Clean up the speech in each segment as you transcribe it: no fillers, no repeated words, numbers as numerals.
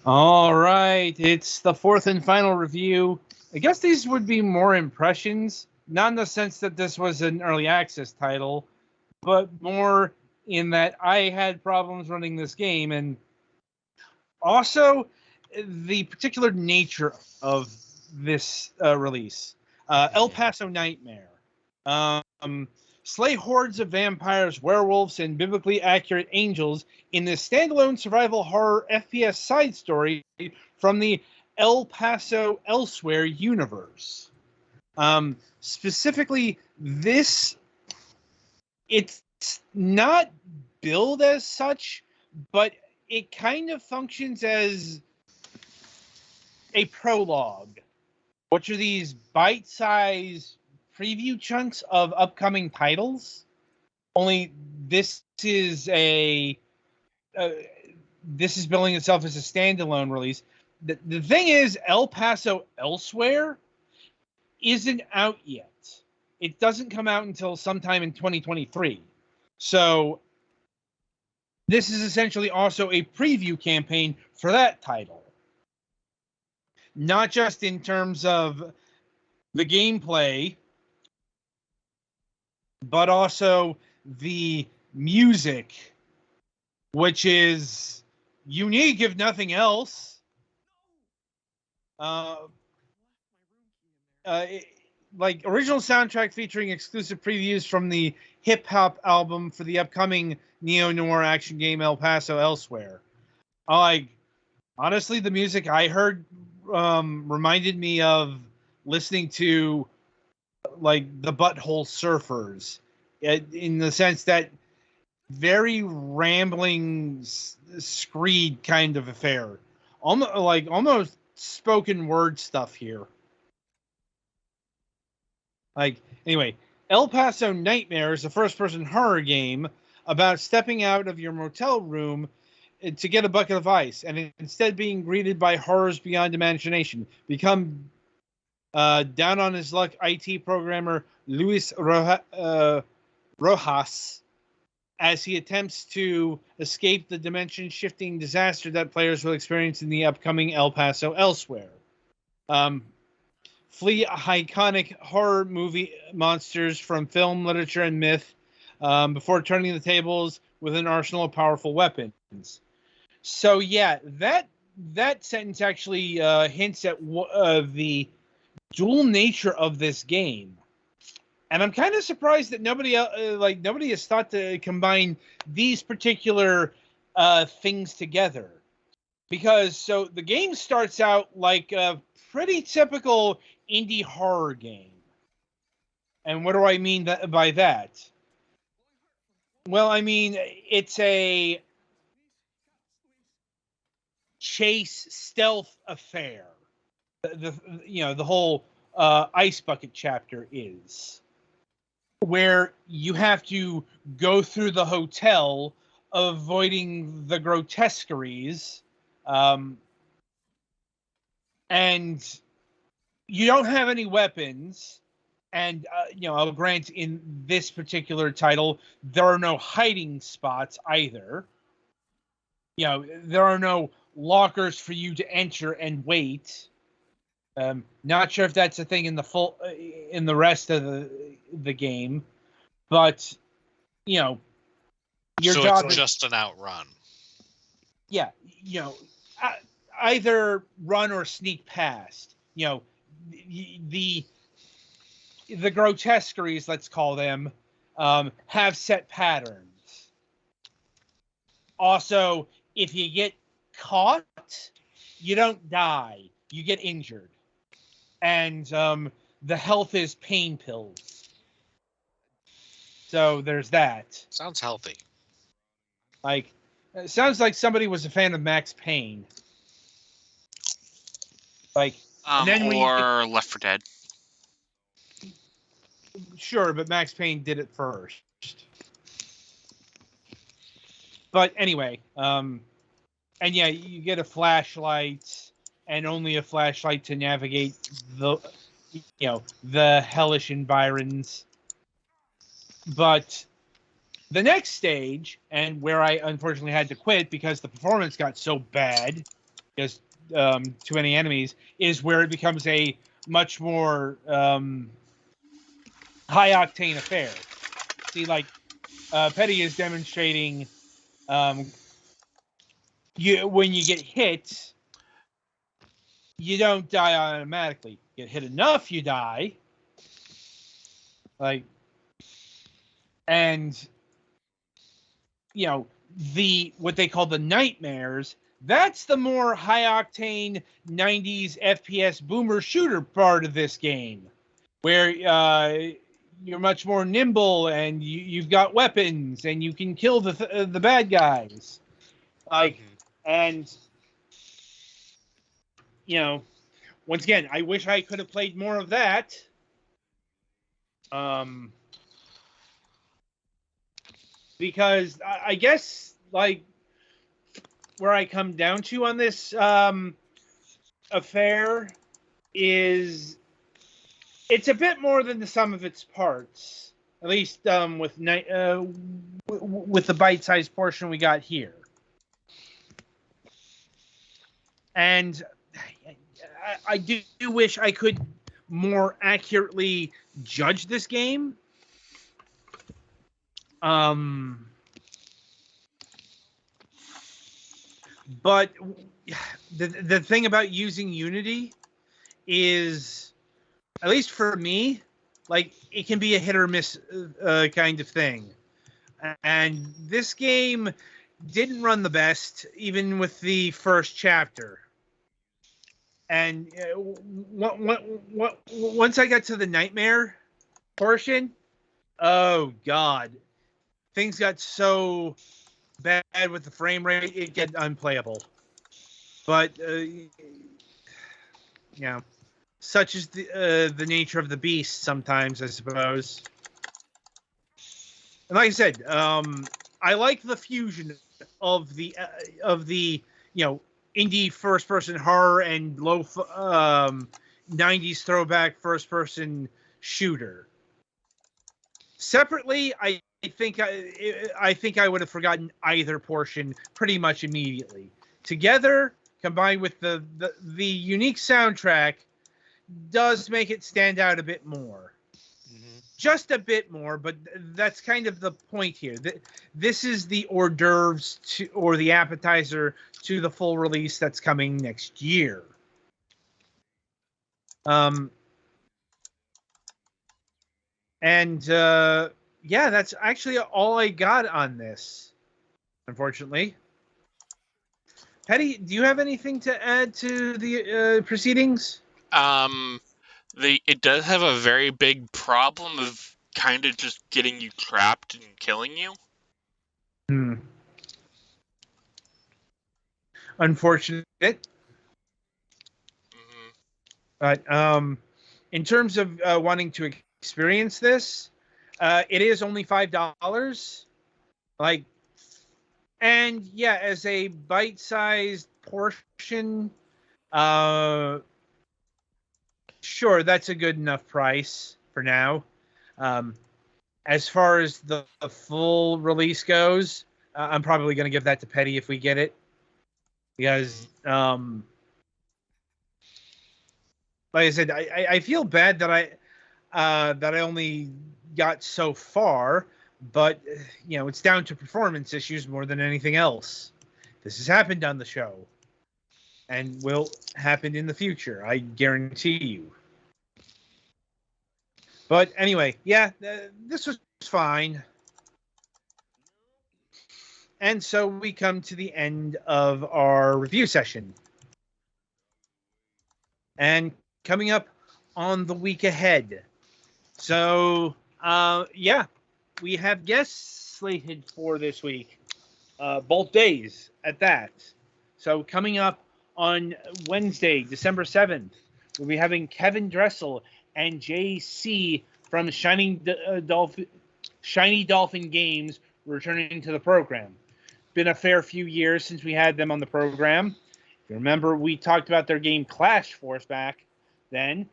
All right, it's the fourth and final review. I guess these would be more impressions, not in the sense that this was an early access title, but more in that I had problems running this game, and also the particular nature of this release. El Paso Nightmare. Um, Slay hordes of vampires, werewolves, and biblically accurate angels in this standalone survival horror FPS side story from the El Paso Elsewhere universe. Specifically, it's not billed as such, but it kind of functions as a prologue, which are these bite-sized preview chunks of upcoming titles. Only this is this is billing itself as a standalone release. The thing is, El Paso Elsewhere isn't out yet. It doesn't come out until sometime in 2023. So this is essentially also a preview campaign for that title. Not just in terms of the gameplay, but also the music, which is unique if nothing else. Like original soundtrack featuring exclusive previews from the hip hop album for the upcoming neo noir action game El Paso Elsewhere. Like honestly, the music I heard reminded me of listening to like the Butthole Surfers, in the sense that very rambling screed kind of affair, almost spoken word stuff here. Like anyway, El Paso Nightmare is a first-person horror game about stepping out of your motel room to get a bucket of ice, and instead being greeted by horrors beyond imagination. Become down on his luck IT programmer Luis Rojas as he attempts to escape the dimension-shifting disaster that players will experience in the upcoming El Paso Elsewhere. Flee iconic horror movie monsters from film, literature, and myth before turning the tables with an arsenal of powerful weapons. So yeah, that sentence actually hints at the dual nature of this game, and I'm kind of surprised that nobody has thought to combine these particular things together. Because so the game starts out like a pretty typical indie horror game. And what do I mean by that? Well, I mean it's a chase stealth affair. The whole ice bucket chapter is where you have to go through the hotel, avoiding the grotesqueries, and you don't have any weapons. And I'll grant in this particular title there are no hiding spots either. There are no lockers for you to enter and wait. Not sure if that's a thing in the rest of the game, but your so job it's is just an outrun. Yeah, either run or sneak past. The grotesqueries, let's call them, have set patterns. Also, if you get caught, you don't die. You get injured. And the health is pain pills. So there's that. Sounds healthy. Like, it sounds like somebody was a fan of Max Payne. Like, and then or Left 4 Dead. Sure, but Max Payne did it first. But anyway, and yeah, you get a flashlight, and only a flashlight to navigate the hellish environs. But the next stage, and where I unfortunately had to quit because the performance got so bad, because too many enemies, is where it becomes a much more high octane affair. See, like Petty is demonstrating, when you get hit, you don't die automatically. Get hit enough, you die. Like, and what they call the nightmares. That's the more high octane 90s FPS boomer shooter part of this game, where you're much more nimble and you've got weapons and you can kill the bad guys. Like, and once again, I wish I could have played more of that. Because I guess, like, where I come down to on this affair is it's a bit more than the sum of its parts. At least with the bite-sized portion we got here. And I do wish I could more accurately judge this game. But the thing about using Unity is, at least for me, like, it can be a hit or miss kind of thing. And this game didn't run the best, even with the first chapter. And once I got to the nightmare portion, oh God, things got so bad with the frame rate, it get unplayable. But such is the nature of the beast sometimes, I suppose. And like I said, I like the fusion of the indie first person horror and low 90s throwback first person shooter. Separately, I think I would have forgotten either portion pretty much immediately. Together, combined with the unique soundtrack, does make it stand out a bit more. Mm-hmm. Just a bit more, but that's kind of the point here. This is the hors d'oeuvres or the appetizer to the full release that's coming next year. That's actually all I got on this, unfortunately. Petty, do you have anything to add to the proceedings? It does have a very big problem of kind of just getting you trapped and killing you. Unfortunate. Mm-hmm. But in terms of wanting to experience this, it is only $5. Like, and yeah, as a bite-sized portion, sure, that's a good enough price for now. As far as the full release goes, I'm probably going to give that to Petty if we get it, because like I said, I feel bad that I only got so far, but it's down to performance issues more than anything else. This has happened on the show and will happen in the future, I guarantee you. But anyway, this was fine. And so we come to the end of our review session. And coming up on the week ahead. So, we have guests slated for this week. Both days at that. So coming up on Wednesday, December 7th, we'll be having Kevin Dressel and JC from Shiny Dolphin Games returning to the program. Been a fair few years since we had them on the program. If you remember, we talked about their game Clash Force back then.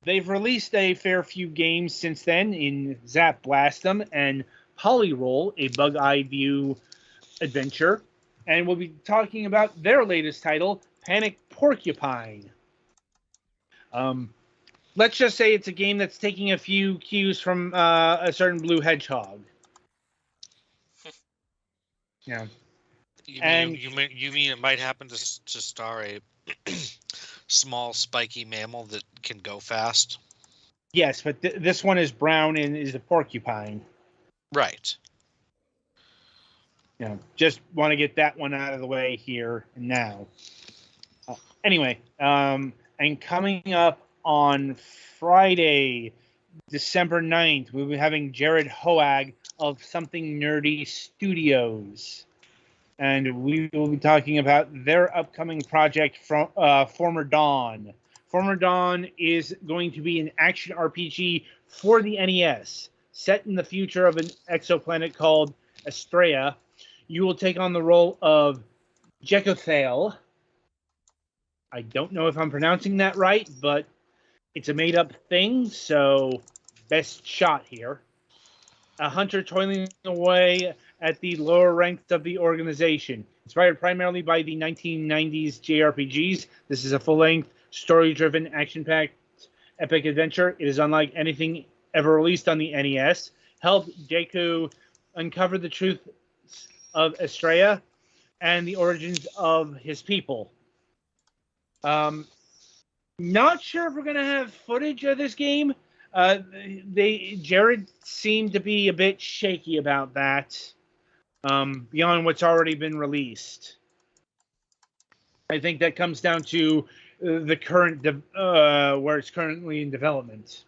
They've released a fair few games since then in Zap Blastem and Polyroll, a bug-eye view adventure. And we'll be talking about their latest title, Panic Porcupine. Let's just say it's a game that's taking a few cues from a certain blue hedgehog. Yeah. You mean it might happen to star a small spiky mammal that can go fast? Yes, but this one is brown and is a porcupine. Right. Just want to get that one out of the way here and now. Anyway, and coming up on Friday, December 9th, we'll be having Jared Hoag of Something Nerdy Studios. And we will be talking about their upcoming project from Former Dawn. Former Dawn is going to be an action RPG for the NES, set in the future of an exoplanet called Estrella. You will take on the role of Jekothale. I don't know if I'm pronouncing that right, but it's a made-up thing, so best shot here. A hunter toiling away at the lower ranks of the organization. Inspired primarily by the 1990s JRPGs, this is a full-length, story-driven, action-packed epic adventure. It is unlike anything ever released on the NES. Help Deku uncover the truth of Estrella and the origins of his people. Not sure if we're going to have footage of this game. Jared seemed to be a bit shaky about that, beyond what's already been released. I think that comes down to the current where it's currently in development.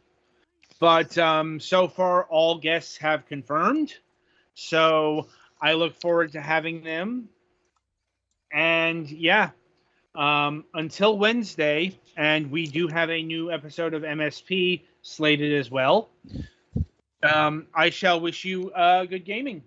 But so far, all guests have confirmed. So I look forward to having them. And yeah, until Wednesday, and we do have a new episode of MSP slated as well. I shall wish you good gaming.